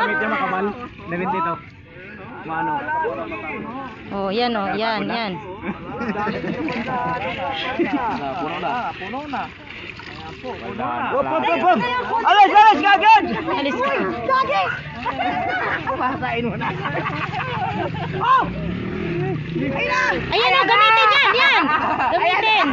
gamit niya makapal. 92. Maano? Oh, yan oh, yan, yan. Puno na. Puno na. Alis, alis, kagad! Alis ka. Pasain mo na. Oh! Ayan oh, gamitin yan, yan. Gamitin.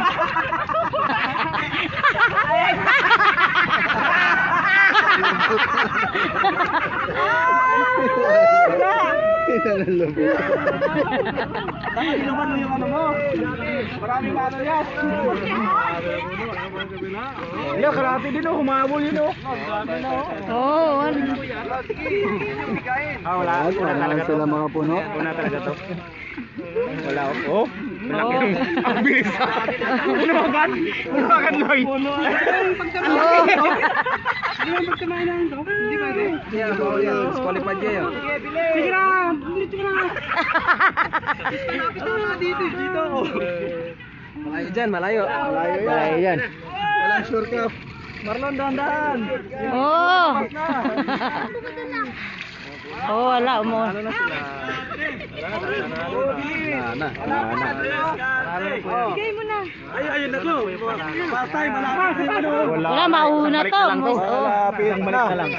Inuman mo yung ano mo. Maraming ano yan. Yo, karate din oh, humabol yun oh. Oh, Wala. Wala talaga sila mga puno. Wala talaga to. Wala oh. Malaki yung ang bilis. Puno agad. Puno agad Loy. Puno agad. Hindi mo pagtamahin lang to. Hindi ba rin? Disqualified niya yun. Sige na. Dito na. Dito. Dito. Malayo dyan, malayo. Malayo yan. Walang shortcut. Marlon, dahan-dahan. oh. Oh, wala mo. Ano na sila? Bigay mo na. Ayun na to. Patay, malakas. Wala, mauna to. Malapit na lang.